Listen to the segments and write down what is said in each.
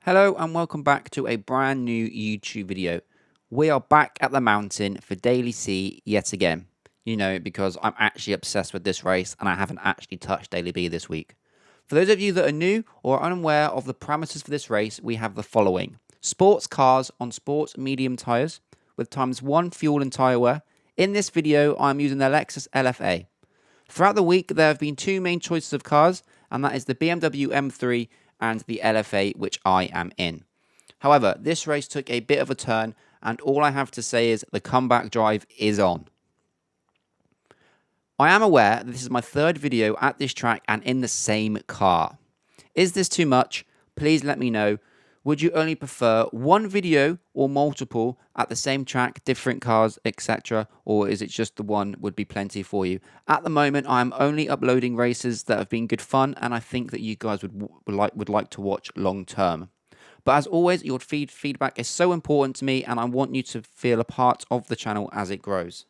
Hello and welcome back to a brand new YouTube video. We are back at the mountain for Daily C yet again. You know, because I'm actually obsessed with this race and I haven't actually touched Daily B this week. For those of you that are new or unaware of the parameters for this race, we have the following. Sports cars on sports medium tyres with ×1 fuel and tyre wear. In this video, I'm using the Lexus LFA. Throughout the week, there have been two main choices of cars, and that is the BMW M3 and the LFA, which I am in. However, this race took a bit of a turn, and all I have to say is the comeback drive is on. I am aware that this is my third video at this track and in the same car. Is this too much? Please let me know. Would you only prefer one video or multiple at the same track, different cars, etc., or is it just the one would be plenty for you? At the moment, I'm only uploading races that have been good fun, and I think that you guys would like to watch long term. But as always, your feedback is so important to me, and I want you to feel a part of the channel as it grows.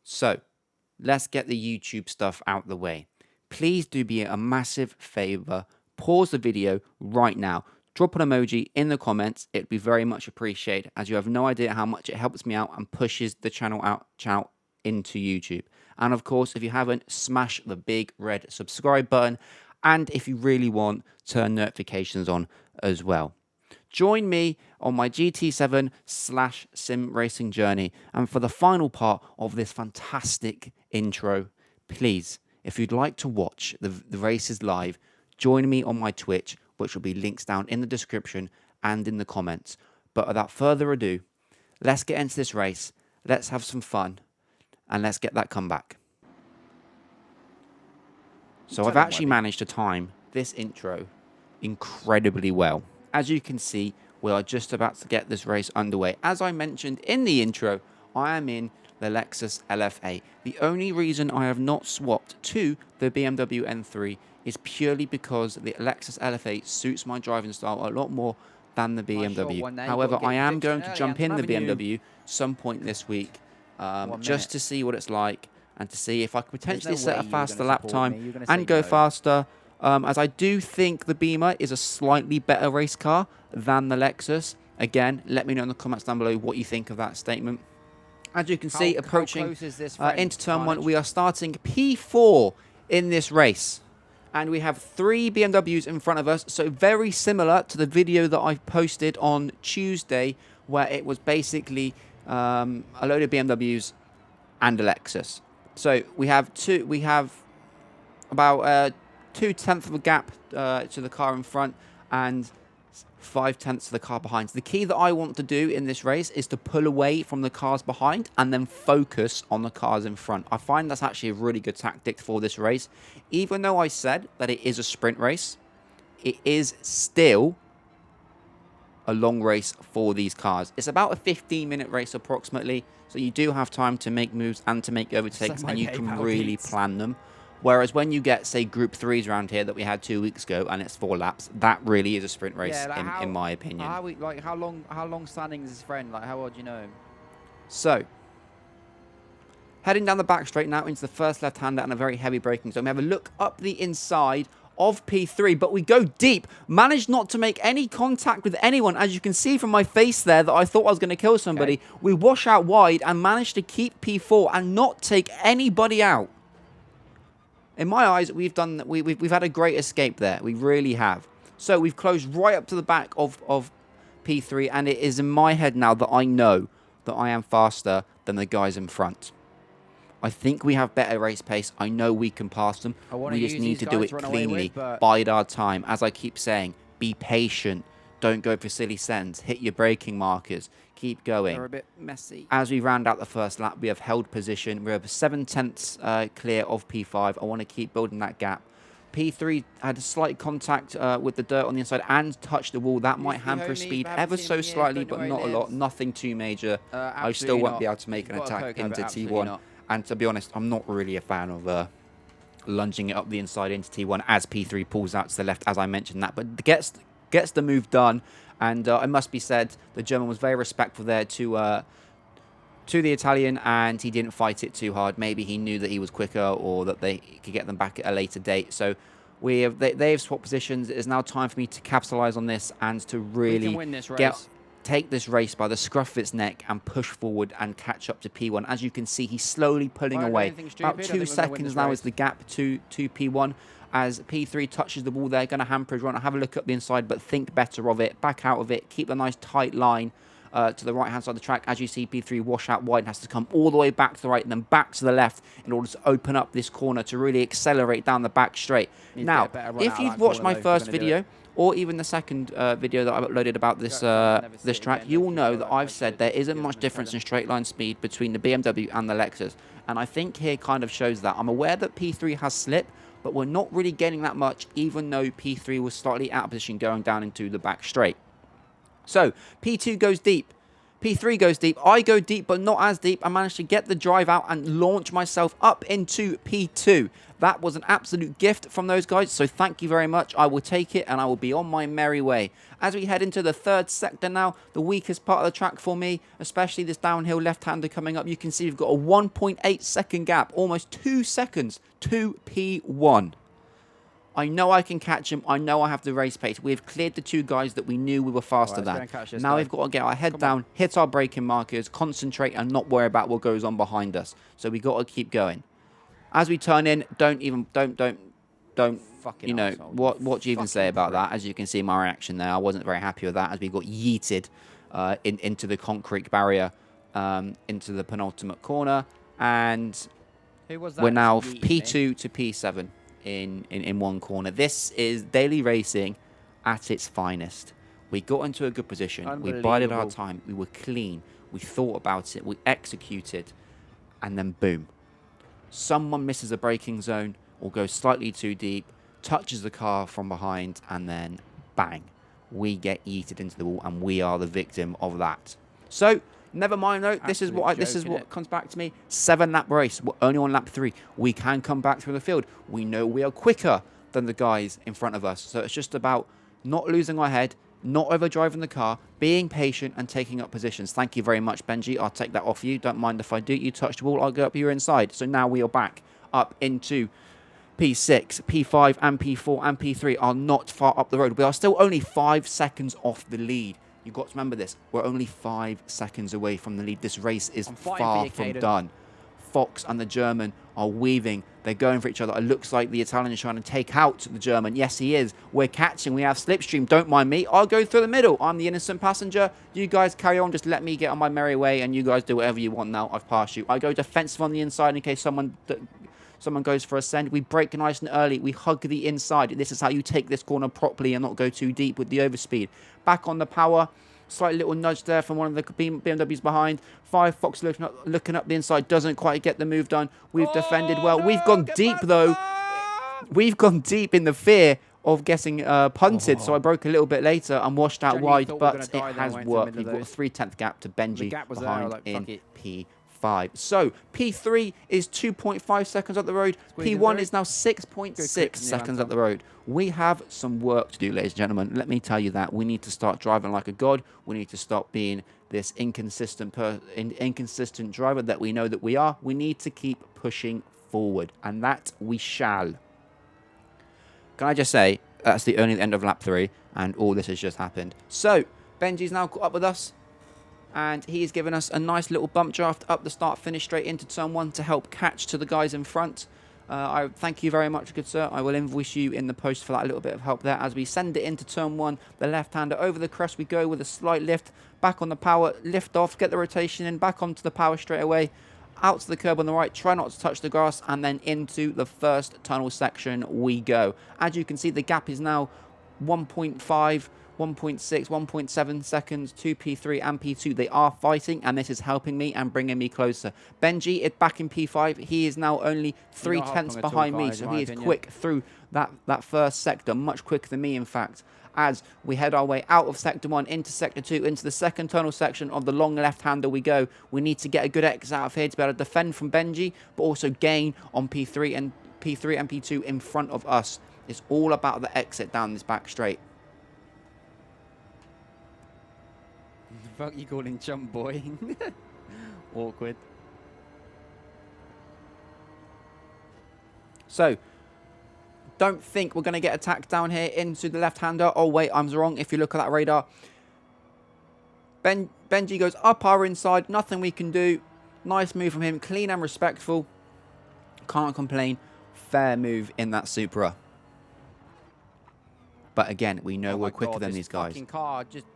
So, let's get the YouTube stuff out the way. Please do me a massive favor. Pause the video right now. Drop an emoji in the comments. It'd be very much appreciated, as you have no idea how much it helps me out and pushes the channel into YouTube. And of course, if you haven't, smash the big red subscribe button. And if you really want, turn notifications on as well. Join me on my GT7/sim racing journey. And for the final part of this fantastic intro, please, if you'd like to watch the races live, join me on my Twitch, which will be links down in the description and in the comments. But without further ado, let's get into this race, let's have some fun, and let's get that comeback. So I've actually managed to time this intro incredibly well. As you can see, we are just about to get this race underway. As I mentioned in the intro, I am in the Lexus LFA. The only reason I have not swapped to the BMW M3 is purely because the Lexus LFA suits my driving style a lot more than the BMW. However, I am going to jump in the BMW some point this week just to see what it's like and to see if I could potentially set a faster lap time and go faster. As I do think the Beamer is a slightly better race car than the Lexus. Again, let me know in the comments down below what you think of that statement. As you can see, approaching into turn 1, we are starting P4 in this race. And we have 3 BMWs in front of us, so very similar to the video that I posted on Tuesday, where it was basically a load of BMWs and a Lexus. So we have about 2/10 of a gap to the car in front and 5/10 of the car behind. So the key that I want to do in this race is to pull away from the cars behind and then focus on the cars in front. I find that's actually a really good tactic for this race. Even though I said that it is a sprint race, it is still a long race for these cars. It's about a 15-minute race approximately, so you do have time to make moves and to make overtakes, and you can really plan them. Whereas when you get, say, Group 3s around here that we had 2 weeks ago, and it's 4 laps, that really is a sprint race, in my opinion. How long standing is his friend? Like, how old do you know him? So, heading down the back straight now into the first left-hander and a very heavy braking zone. We have a look up the inside of P3, but we go deep. Managed not to make any contact with anyone, as you can see from my face there, that I thought I was going to kill somebody. Okay. We wash out wide and managed to keep P4 and not take anybody out. In my eyes, we've had a great escape there. We really have. So we've closed right up to the back of P3, and it is in my head now that I know that I am faster than the guys in front. I think we have better race pace. I know we can pass them. We just need to do it cleanly, bide our time. As I keep saying, be patient. Don't go for silly sends. Hit your braking markers. Keep going. They're a bit messy. As we round out the first lap, we have held position. We have 7/10 clear of P5. I want to keep building that gap. P3 had a slight contact with the dirt on the inside and touched the wall. That might hamper speed ever so slightly, but not a lot. Nothing too major. I still won't be able to make an attack into T1. And to be honest, I'm not really a fan of lunging it up the inside into T1 as P3 pulls out to the left, as I mentioned that. But gets the move done. And it must be said, the German was very respectful there to the Italian, and he didn't fight it too hard. Maybe he knew that he was quicker or that they could get them back at a later date. So They have swapped positions. It is now time for me to capitalize on this and to We really can win this race. take this race by the scruff of its neck and push forward and catch up to P1. As you can see, he's slowly pulling Won't do away. anything stupid. About I 2 think we're gonna win seconds this now race. is the gap to P1. As P3 touches the wall there, going to hamper his run. Have a look up the inside, but think better of it. Back out of it. Keep a nice tight line to the right-hand side of the track. As you see, P3 wash out wide and has to come all the way back to the right and then back to the left in order to open up this corner to really accelerate down the back straight. Needs to Now, get a better run if out of you've that watched corner, my though, if we're first gonna do video, it. or even the second video that I've uploaded about this this track, you will know that I've said there isn't much difference in straight line speed between the BMW and the Lexus. And I think here kind of shows that. I'm aware that P3 has slip, but we're not really gaining that much, even though P3 was slightly out of position going down into the back straight. So, P2 goes deep. P3 goes deep. I go deep, but not as deep. I managed to get the drive out and launch myself up into P2. That was an absolute gift from those guys, so thank you very much. I will take it, and I will be on my merry way. As we head into the third sector now, the weakest part of the track for me, especially this downhill left-hander coming up, you can see we've got a 1.8 second gap, almost 2 seconds to P1. I know I can catch him. I know I have the race pace. We've cleared the 2 guys that we knew we were faster than. Now we've got to get our head down, hit our braking markers, concentrate, and not worry about what goes on behind us. So we got to keep going. As we turn in, don't you know, what do you even say about that? As you can see my reaction there, I wasn't very happy with that as we got yeeted into the concrete barrier, into the penultimate corner, and we're now P2 to P7 in one corner. This is daily racing at its finest. We got into a good position. We bided our time. We were clean. We thought about it. We executed, and then boom. Someone misses a braking zone or goes slightly too deep, touches the car from behind, and then bang, we get yeeted into the wall, and we are the victim of that. So never mind though. This is what comes back to me. 7-lap race. We're only on lap 3. We can come back through the field. We know we are quicker than the guys in front of us. So it's just about not losing our head, not overdriving the car, being patient and taking up positions. Thank you very much, Benji. I'll take that off you. Don't mind if I do. You touch the wall, I'll go up your inside. So now we are back up into P6, P5 and P4 and P3 are not far up the road. We are still only 5 seconds off the lead. You've got to remember this. We're only 5 seconds away from the lead. This race is far from done. Fox and the German are weaving. They're going for each other. It looks like the Italian is trying to take out the German. Yes, he is. We're catching. We have slipstream. Don't mind me. I'll go through the middle. I'm the innocent passenger. You guys carry on. Just let me get on my merry way, and you guys do whatever you want now. I've passed you. I go defensive on the inside in case someone goes for a send. We brake nice and early. We hug the inside. This is how you take this corner properly and not go too deep with the overspeed. Back on the power. Slight little nudge there from one of the BMWs behind. 5 Fox looking up the inside. Doesn't quite get the move done. We've defended well. No, we've gone deep, though. We've gone deep in the fear of getting punted. So I broke a little bit later and washed out wide. But it has worked. We've got a 3/10 gap to Benji behind in P5. So P3 is 2.5 seconds up the road. P1 is now 6.6 seconds up the road. We have some work to do, ladies and gentlemen. Let me tell you that. We need to start driving like a god. We need to stop being this inconsistent driver that we know that we are. We need to keep pushing forward, and that we shall. Can I just say, that's the only end of lap 3, and all this has just happened. So, Benji's now caught up with us. And he has given us a nice little bump draft up the start finish straight into turn 1 to help catch to the guys in front. I thank you very much, good sir. I will invoice you in the post for that little bit of help there. As we send it into turn 1, the left-hander over the crest we go with a slight lift. Back on the power, lift off, get the rotation in, back onto the power straight away. Out to the curb on the right, try not to touch the grass, and then into the first tunnel section we go. As you can see, the gap is now 1.5, 1.6, 1.7 seconds to P3 and P2. They are fighting, and this is helping me and bringing me closer. Benji is back in P5. He is now only 3/10 behind me, so he is quick through that first sector, much quicker than me, in fact. As we head our way out of Sector 1 into Sector 2, into the second tunnel section of the long left-hander we go. We need to get a good exit out of here to be able to defend from Benji, but also gain on P3 and P2 in front of us. It's all about the exit down this back straight. Fuck you calling jump boy? Awkward. So, don't think we're going to get attacked down here into the left-hander. Oh, wait, I'm wrong. If you look at that radar, Benji goes up our inside. Nothing we can do. Nice move from him. Clean and respectful. Can't complain. Fair move in that Supra. But again, we know we're quicker than these guys. Car just...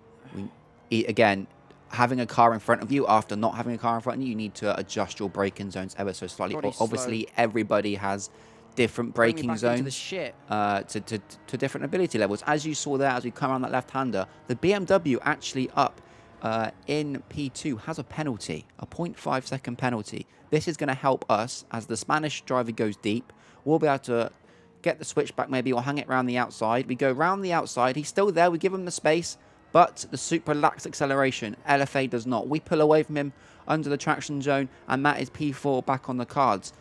Again, having a car in front of you after not having a car in front of you, you need to adjust your braking zones ever so slightly. Obviously, everybody has different braking zones to different ability levels. As you saw there, as we come around that left-hander, the BMW actually up in P2 has a penalty, a 0.5 second penalty. This is going to help us as the Spanish driver goes deep. We'll be able to get the switchback maybe or hang it around the outside. We go round the outside. He's still there. We give him the space, but the Supra lacks acceleration. LFA does not. We pull away from him under the traction zone, and that is P4 back on the cards.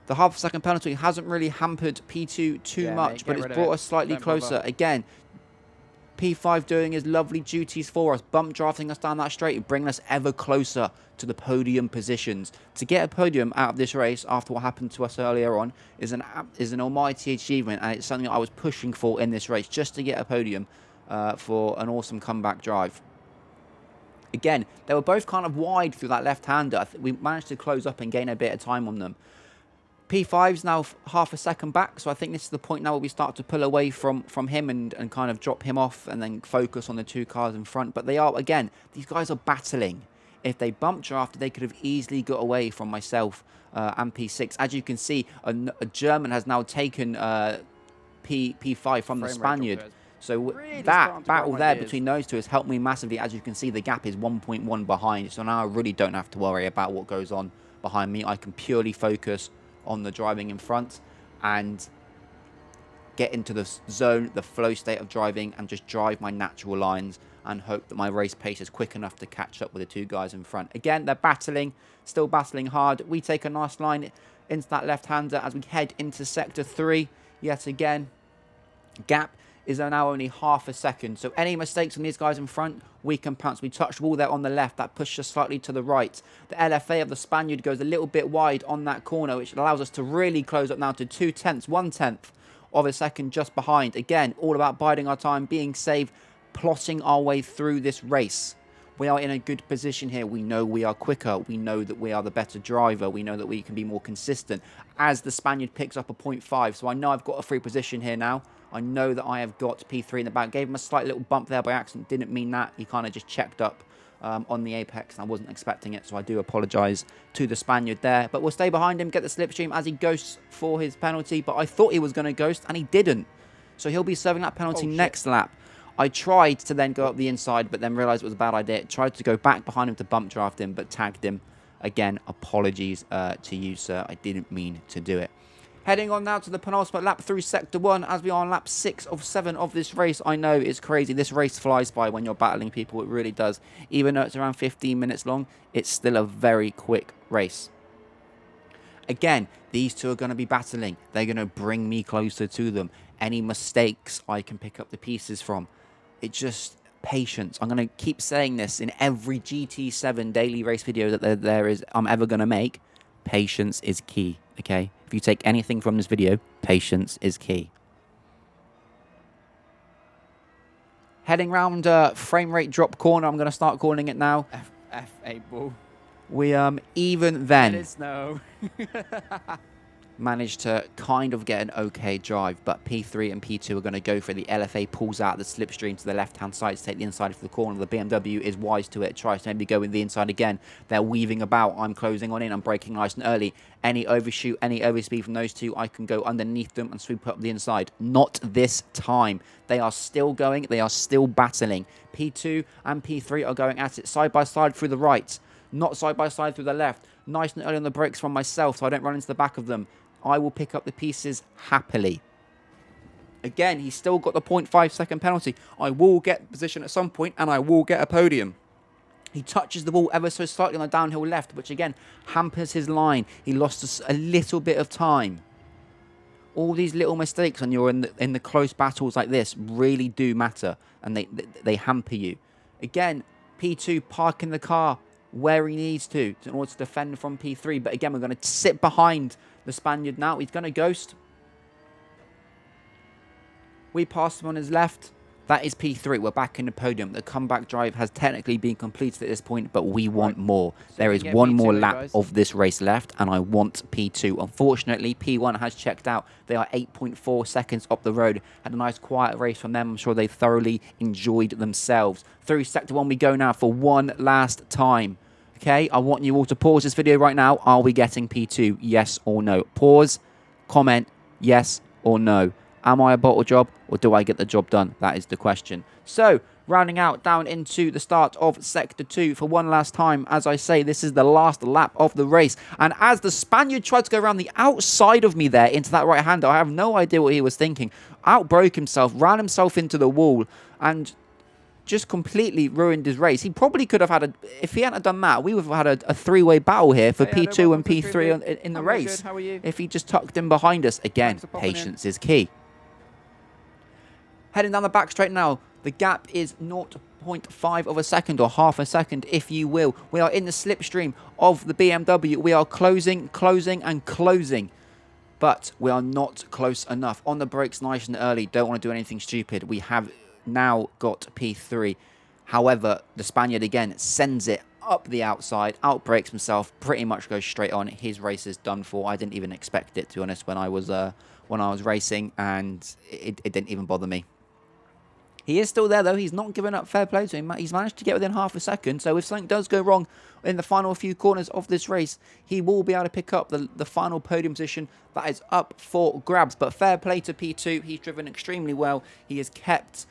The half-second penalty hasn't really hampered P2 too much, but it's brought us slightly closer. Again, P5 doing his lovely duties for us, bump drafting us down that straight, bringing us ever closer to the podium positions. To get a podium out of this race after what happened to us earlier on is an almighty achievement, and it's something I was pushing for in this race, just to get a podium for an awesome comeback drive. Again, they were both kind of wide through that left-hander. We managed to close up and gain a bit of time on them. P5's now half a second back, so I think this is the point now where we start to pull away from him and kind of drop him off and then focus on the two cars in front. But they are, again, these guys are battling. If they bumped drafted, they could have easily got away from myself and P6. As you can see, a German has now taken P5 from the Spaniard. So really that battle there between those two has helped me massively. As you can see, the gap is 1.1 behind. So now I really don't have to worry about what goes on behind me. I can purely focus on the driving in front and get into the zone, the flow state of driving, and just drive my natural lines and hope that my race pace is quick enough to catch up with the two guys in front. Again, they're battling, still battling hard. We take a nice line into that left-hander as we head into Sector 3 yet again. Gap is now only half a second, so any mistakes from these guys in front, we can pounce. We touched wall there on the left, that pushed us slightly to the right. The LFA of the Spaniard goes a little bit wide on that corner, which allows us to really close up now to 0.2, 1/10 of a second just behind. Again, all about biding our time, being safe, plotting our way through this race. We are in a good position here. We know we are quicker. We know that we are the better driver. We know that we can be more consistent as the Spaniard picks up a 0.5. So I know I've got a free position here now. I know that I have got P3 in the back. Gave him a slight little bump there by accident. Didn't mean that. He kind of just checked up on the apex. I wasn't expecting it, so I do apologise to the Spaniard there. But we'll stay behind him, get the slipstream as he ghosts for his penalty. But I thought he was going to ghost, and he didn't. So he'll be serving that penalty next lap. I tried to then go up the inside, but then realised it was a bad idea. Tried to go back behind him to bump draft him, but tagged him. Again, apologies to you, sir. I didn't mean to do it. Heading on now to the penultimate lap through Sector 1 as we are on lap 6 of 7 of this race. I know it's crazy. This race flies by when you're battling people. It really does. Even though it's around 15 minutes long, it's still a very quick race. Again, these two are going to be battling. They're going to bring me closer to them. Any mistakes, I can pick up the pieces from. It's just patience. I'm going to keep saying this in every GT7 daily race video that I'm ever going to make. Patience is key, okay? If you take anything from this video, patience is key. Heading round frame rate drop corner, I'm going to start calling it now. F8 ball. We, even then... Let it snow. managed to kind of get an okay drive, but P3 and P2 are going to go for the LFA, pulls out the slipstream to the left-hand side to take the inside for the corner. The BMW is wise to it, tries to maybe go with the inside again. They're weaving about. I'm closing on in. I'm braking nice and early. Any overshoot, any overspeed from those two, I can go underneath them and sweep up the inside. Not this time. They are still going. They are still battling. P2 and P3 are going at it side by side through the right, not side by side through the left. Nice and early on the brakes from myself so I don't run into the back of them. I will pick up the pieces happily. Again, he's still got the 0.5 second penalty. I will get position at some point and I will get a podium. He touches the ball ever so slightly on the downhill left, which again hampers his line. He lost a little bit of time. All these little mistakes when you're in the close battles like this really do matter, and they hamper you. Again, P2 parking the car where he needs to in order to defend from P3. But again, we're going to sit behind the Spaniard now. He's going to ghost. We passed him on his left. That is P3. We're back in the podium. The comeback drive has technically been completed at this point, but we want more. So There we is can get one P2 more here, lap guys. of this race left, and I want P2. Unfortunately, P1 has checked out. They are 8.4 seconds up the road. Had a nice quiet race from them. I'm sure they thoroughly enjoyed themselves. Through Sector 1 we go now for one last time. Okay, I want you all to pause this video right now. Are we getting P2? Yes or no? Pause, comment, yes or no. Am I a bottle job or do I get the job done? That is the question. So, rounding out down into the start of Sector 2 for one last time. As I say, this is the last lap of the race. And as the Spaniard tried to go around the outside of me there into that right-hander, I have no idea what he was thinking. Outbroke himself, ran himself into the wall, and just completely ruined his race. He probably could have had if he hadn't done that, we would have had a three-way battle here for P2 and P3 in the race. How are you? If he just tucked in behind us. Again, patience is key. Heading down the back straight now, the gap is 0.5 of a second, or half a second, if you will. We are in the slipstream of the BMW. We are closing, and closing. But we are not close enough. On the brakes nice and early. Don't want to do anything stupid. We have now got P3. However, the Spaniard again sends it up the outside, outbrakes himself, pretty much goes straight on. His race is done for. I didn't even expect it, to be honest, when I was racing, and it didn't even bother me. He is still there, though. He's not given up. Fair play to him. He's managed to get within half a second. So if something does go wrong in the final few corners of this race, he will be able to pick up the final podium position that is up for grabs. But fair play to P2. He's driven extremely well. He has kept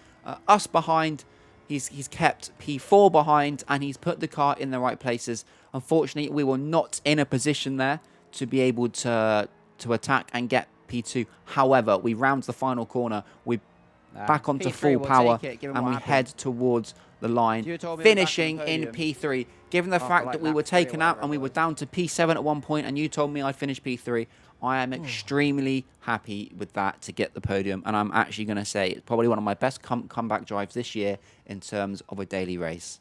us behind. He's kept P4 behind, and he's put the car in the right places. Unfortunately, we were not in a position there to be able to attack and get P2. However, we round the final corner. We back onto full power, and we head towards the line, finishing in P3. Given the fact that we were taken out and we were down to P7 at one point, and you told me I'd finish P3, I am extremely happy with that to get the podium, and I'm actually going to say it's probably one of my best comeback drives this year in terms of a daily race.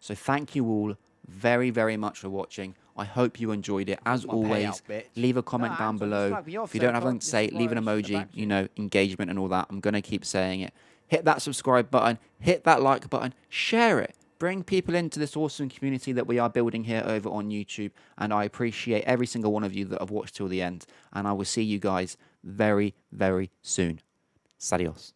So thank you all very, very much for watching. I hope you enjoyed it. As always, leave a comment down below. If you don't have anything to say, leave an emoji, you know, engagement and all that. I'm going to keep saying it. Hit that subscribe button. Hit that like button. Share it. Bring people into this awesome community that we are building here over on YouTube. And I appreciate every single one of you that have watched till the end. And I will see you guys very, very soon. Adios.